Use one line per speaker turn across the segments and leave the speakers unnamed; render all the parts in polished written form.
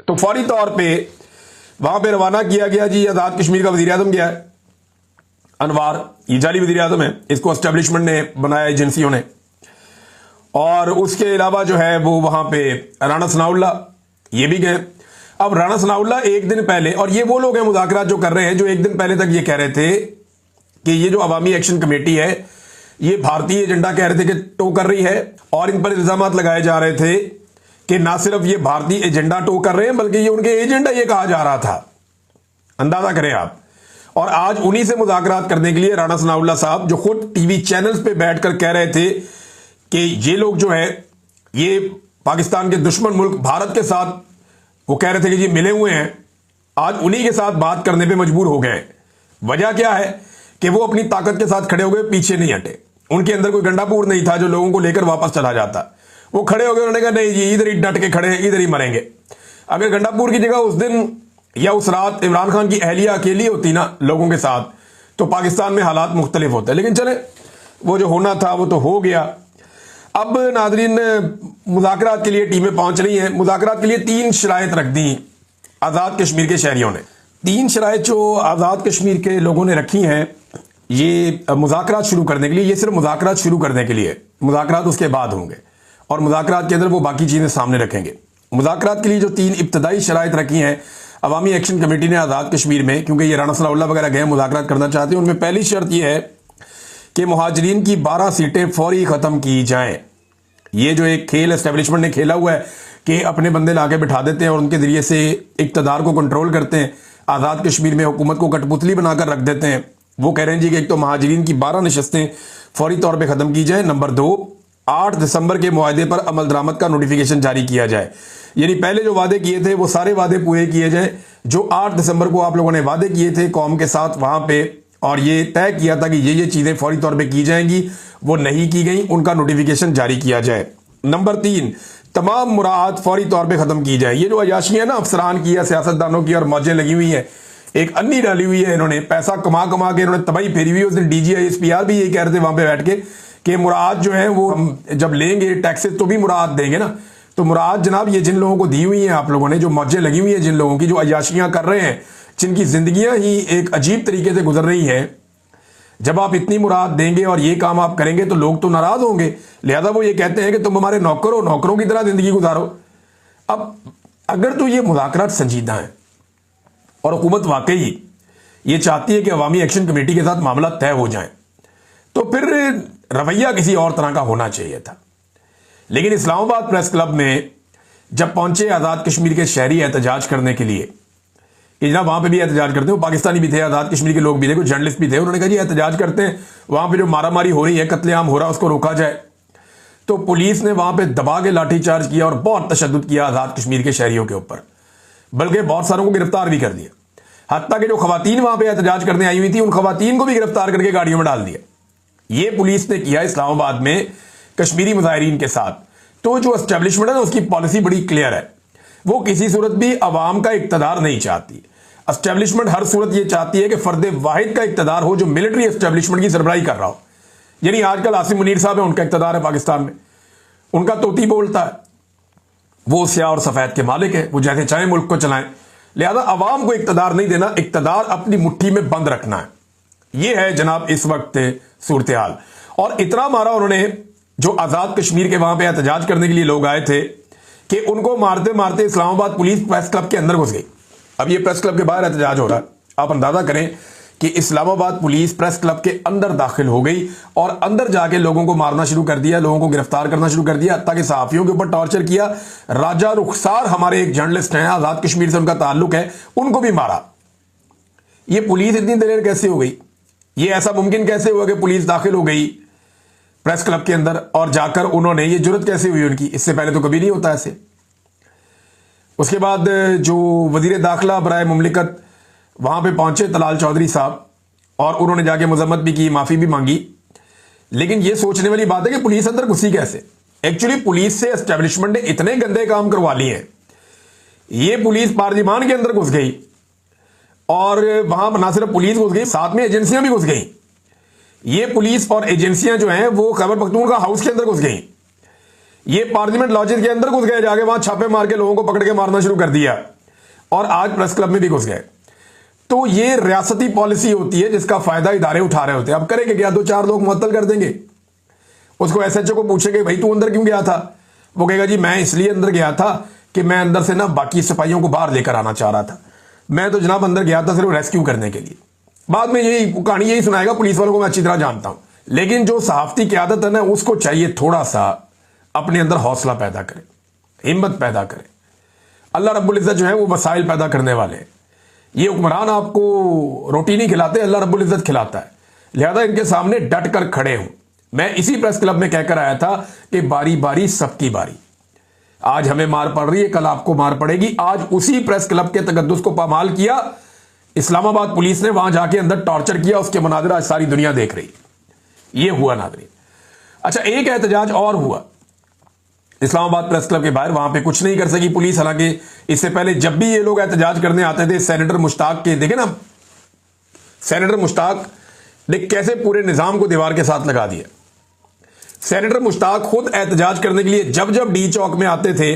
तो फौरी तौर पे वहां पे रवाना किया गया जी। आजाद कश्मीर का वजीर आजम गया है अनवार, ये जाली वजीर आजम है, इसको एस्टेब्लिशमेंट ने बनाया एजेंसियों ने। और उसके अलावा जो है वो वहां पे राणा सनाउल्लाह ये भी गए। अब राणा सनाउल्लाह एक दिन पहले, और ये वो लोग हैं मुज़ाकरात जो कर रहे हैं जो एक दिन पहले तक ये कह रहे थे कि ये जो अवामी एक्शन कमेटी है ये भारतीय एजेंडा कह रहे थे कि टो कर रही है, और इन पर इल्जाम लगाए जा रहे थे कि ना सिर्फ ये भारतीय एजेंडा टो कर रहे हैं बल्कि ये उनके एजेंडा ये कहा जा रहा था। अंदाजा करें आप। और आज उन्हीं से मुज़ाकरात करने के लिए राणा सनाउल्लाह साहब जो खुद टीवी चैनल्स पे बैठकर कह रहे थे कि ये लोग जो है ये पाकिस्तान के दुश्मन मुल्क भारत के साथ, वो कह रहे थे कि जी मिले हुए हैं, आज उन्हीं के साथ बात करने पे मजबूर हो गए। वजह क्या है कि वो अपनी ताकत के साथ खड़े हो गए, पीछे नहीं हटे। उनके अंदर कोई गंडापुर नहीं था जो लोगों को लेकर वापस चला जाता। वो खड़े हो गए, उन्होंने कहा नहीं जी इधर ही डट के खड़े हैं, इधर ही मरेंगे। अगर गंडापुर की जगह उस दिन या उस रात इमरान खान की अहलिया अकेली होती ना लोगों के साथ, तो पाकिस्तान में हालात मुख्तलिफ होते। लेकिन चले, वो जो होना था वो तो हो गया। अब नाजरीन मुज़ाकरात के लिए टीमें पहुंच रही हैं। मुज़ाकरात के लिए 3 शराइत रख दी आज़ाद कश्मीर के शहरियों ने। 3 शराइत जो आज़ाद कश्मीर के लोगों ने रखी हैं ये मुज़ाकरात शुरू करने के लिए, ये सिर्फ मुज़ाकरात शुरू करने के लिए, मुज़ाकरात उसके बाद होंगे और मुज़ाकरात के अंदर वो बाकी चीज़ें सामने रखेंगे। मुज़ाकरात के लिए जो 3 इब्तदाई शराइत रखी हैं अवामी एक्शन कमेटी ने आज़ाद कश्मीर में, क्योंकि ये राणा सनाउल्लाह वगैरह गए मुज़ाकरात करना चाहते हैं, उनमें पहली शर्त यह है कि मुहाजिरीन की 12 सीटें फौरी ख़त्म की जाएं। ये जो एक खेल एस्टेब्लिशमेंट ने खेला हुआ है कि अपने बंदे लाके बिठा देते हैं और उनके जरिए से इक़्तिदार को कंट्रोल करते हैं, आज़ाद कश्मीर में हुकूमत को कठपुतली बनाकर रख देते हैं। वो कह रहे हैं जी कि एक तो महाजिरीन की 12 नशस्तें फौरी तौर पे ख़त्म की जाए। नंबर 2, 8 दिसंबर के मुआहदे पर अमल दरामद का नोटिफिकेशन जारी किया जाए। यानी पहले जो वादे किए थे वो सारे वादे पूरे किए जाए जो 8 दिसंबर को आप लोगों ने वादे किए थे कौम के साथ वहां पे, और ये तय किया था कि ये चीज़ें फौरी तौर पे की जाएंगी, वो नहीं की गई, उनका नोटिफिकेशन जारी किया जाए। नंबर 3, तमाम मुराद फौरी तौर पे ख़त्म की जाए। ये जो अयाशी है ना अफसरान की या सियासतदानों की और मौजें लगी हुई है, एक अन्नी डाली हुई है, इन्होंने पैसा कमा कमा के इन्होंने तबाही फेरी हुई। उस दिन DGI SPR भी यही कह रहे थे वहां पे बैठ के कि मुराद जो है वो हम जब लेंगे टैक्सेस तो भी मुराद देंगे ना। तो मुराद जनाब ये जिन लोगों को दी हुई है आप लोगों ने, जो मौजें लगी हुई है जिन लोगों की, जो अयाशियां कर रहे हैं, जिनकी जिंदगियां ही एक अजीब तरीके से गुजर रही हैं, जब आप इतनी मुराद देंगे और ये काम आप करेंगे तो लोग तो नाराज होंगे। लिहाजा वो ये कहते हैं कि तुम हमारे नौकर हो, नौकरों की तरह जिंदगी गुजारो। अब अगर तो ये मुज़ाकरात संजीदा है और हुकूमत वाकई ये चाहती है कि अवामी एक्शन कमेटी के साथ मामला तय हो जाए, तो फिर रवैया किसी और तरह का होना चाहिए था। लेकिन इस्लामाबाद प्रेस क्लब में जब पहुंचे आज़ाद कश्मीर के शहरी एहतजाज करने के लिए, कि जनाब वहां पे भी एहतजाज करते हैं, वो पाकिस्तानी भी थे, आज़ाद कश्मीर के लोग भी थे, कुछ जर्नलिस्ट भी थे, उन्होंने कहा जी एहतजाज करते हैं, वहां पे जो मारामारी हो रही है, कत्लेआम हो रहा है, उसको रोका जाए। तो पुलिस ने वहां पे दबा के लाठीचार्ज किया और बहुत तशद्दुद किया आज़ाद कश्मीर के शहरियों के ऊपर, बल्कि बहुत सारों को गिरफ्तार भी कर दिया। हत्ता कि जो खवातीन वहां पे एहतजाज करने आई हुई थी उन खवातीन को भी गिरफ्तार करके गाड़ियों में डाल दिया। ये पुलिस ने किया इस्लामाबाद में कश्मीरी मुजाहिरीन के साथ। तो जो एस्टेब्लिशमेंट है ना उसकी पॉलिसी बड़ी क्लियर है, वो किसी सूरत भी अवाम का इक्तदार नहीं चाहती। एस्टेब्लिशमेंट हर सूरत ये चाहती है कि फर्द वाहिद का इक्तदार हो जो मिलिट्री एस्टेब्लिशमेंट की सरबराही कर रहा हो। यानी आजकल आसिम मुनीर साहब है, उनका इक्तदार है पाकिस्तान में, उनका तोती बोलता है, वो स्याह और सफेद के मालिक है, वो जैसे चाहे मुल्क को चलाएं। लिहाजा अवाम को इक्तदार नहीं देना, इक्तदार अपनी मुट्ठी में बंद रखना है। यह है जनाब इस वक्त सूरत हाल। और इतना मारा उन्होंने, जो आज़ाद कश्मीर के वहां पे एहतजाज करने के लिए लोग आए थे, कि उनको मारते मारते इस्लामाबाद पुलिस प्रेस क्लब के अंदर घुस गई। अब ये प्रेस क्लब के बाहर एहतजाज हो रहा है, आप अंदाजा करें कि इस्लामाबाद पुलिस प्रेस क्लब के अंदर दाखिल हो गई और अंदर जाके लोगों को मारना शुरू कर दिया, लोगों को गिरफ्तार करना शुरू कर दिया, ताकि सहाफियों के ऊपर टॉर्चर किया। राजा रुखसार हमारे एक जर्नलिस्ट हैं, आज़ाद कश्मीर से उनका ताल्लुक है, उनको भी मारा। ये पुलिस इतनी दलेर कैसे हो गई? ये ऐसा मुमकिन कैसे हुआ कि पुलिस दाखिल हो गई प्रेस क्लब के अंदर और जाकर उन्होंने, ये जुर्रत कैसे हुई उनकी? इससे पहले तो कभी नहीं होता ऐसे। उसके बाद जो वजीर दाखिला बराए मुमलिकत वहां पे पहुंचे तलाल चौधरी साहब, और उन्होंने जाके मजम्मत भी की, माफी भी मांगी। लेकिन ये सोचने वाली बात है कि पुलिस अंदर घुसी कैसे? एक्चुअली पुलिस से एस्टेब्लिशमेंट ने इतने गंदे काम करवा लिए हैं। ये पुलिस पार्लिमान के अंदर घुस गई और वहां ना सिर्फ पुलिस घुस गई, साथ में एजेंसियां भी घुस गई। ये पुलिस और एजेंसियां जो हैं वो खैबर पख्तूनख्वा हाउस के अंदर घुस गई। ये पार्लियामेंट लॉजेस के अंदर घुस गए, जाके वहां छापे मार के लोगों को पकड़ के मारना शुरू कर दिया। और आज प्रेस क्लब में भी घुस गए। तो ये रियासती पॉलिसी होती है जिसका फायदा इदारे उठा रहे होते हैं। अब करेंगे क्या, 2-4 लोग मुअत्तल कर देंगे। उसको एसएचओ को पूछेंगे भाई तू अंदर क्यों गया था, वो कहेगा जी मैं इसलिए अंदर गया था कि मैं अंदर से ना बाकी सिपाहियों को बाहर लेकर आना चाह रहा था, मैं तो जनाब अंदर गया था सिर्फ रेस्क्यू करने के लिए। बाद में यही कहानी यही सुनाएगा, पुलिस वालों को मैं अच्छी तरह जानता हूं। लेकिन जो सहाफती क़यादत है ना, उसको चाहिए थोड़ा सा अपने अंदर हौसला पैदा करे, हिम्मत पैदा करे। अल्लाह रब्बुल इज्जत जो है वो वसाइल पैदा करने वाले हैं। ये हुक्मरान आपको रोटी नहीं खिलाते, अल्लाह रब्बुल इज्जत खिलाता है। लिहाजा इनके सामने डट कर खड़े हूं। मैं इसी प्रेस क्लब में कहकर आया था कि बारी बारी सबकी बारी। आज हमें मार पड़ रही है, कल आपको मार पड़ेगी। आज उसी प्रेस क्लब के तकद्दुस को पामाल किया इस्लामाबाद पुलिस ने, वहां जाके अंदर टॉर्चर किया, उसके मनाज़िर आज सारी दुनिया देख रही। ये हुआ नाज़रीन। अच्छा, एक एहतजाज और हुआ इस्लामाबाद प्रेस क्लब के बाहर, वहां पे कुछ नहीं कर सकी पुलिस। हालांकि इससे पहले जब भी ये लोग एहतजाज करने आते थे, सेनेटर मुश्ताक के देखे ना, सेनेटर मुश्ताक ने कैसे पूरे निजाम को दीवार के साथ लगा दिया। सेनेटर मुश्ताक खुद एहतजाज करने के लिए जब जब डी चौक में आते थे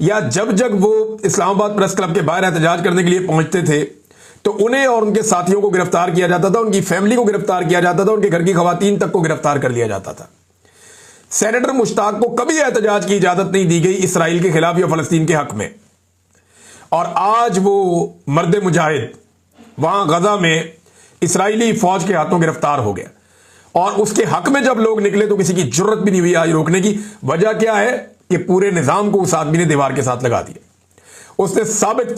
या जब जब वो इस्लामाबाद प्रेस क्लब के बाहर एहतजाज करने के लिए पहुंचते थे, तो उन्हें और उनके साथियों को गिरफ्तार किया जाता था, उनकी फैमिली को गिरफ्तार किया जाता था, उनके घर की खवातीन तक को गिरफ्तार कर लिया जाता था। सेनेटर मुश्ताक को कभी एहतजाज की इजाजत नहीं दी गई इसराइल के खिलाफ या फलस्तीन के हक में। और आज वो मर्द मुजाहिद वहां गजा में इसराइली फौज के हाथों गिरफ्तार हो गया, और उसके हक में जब लोग निकले तो किसी की जरूरत भी नहीं हुई आज रोकने की। वजह क्या है कि पूरे निजाम को उस आदमी ने दीवार के साथ लगा दिया। उसने साबित किया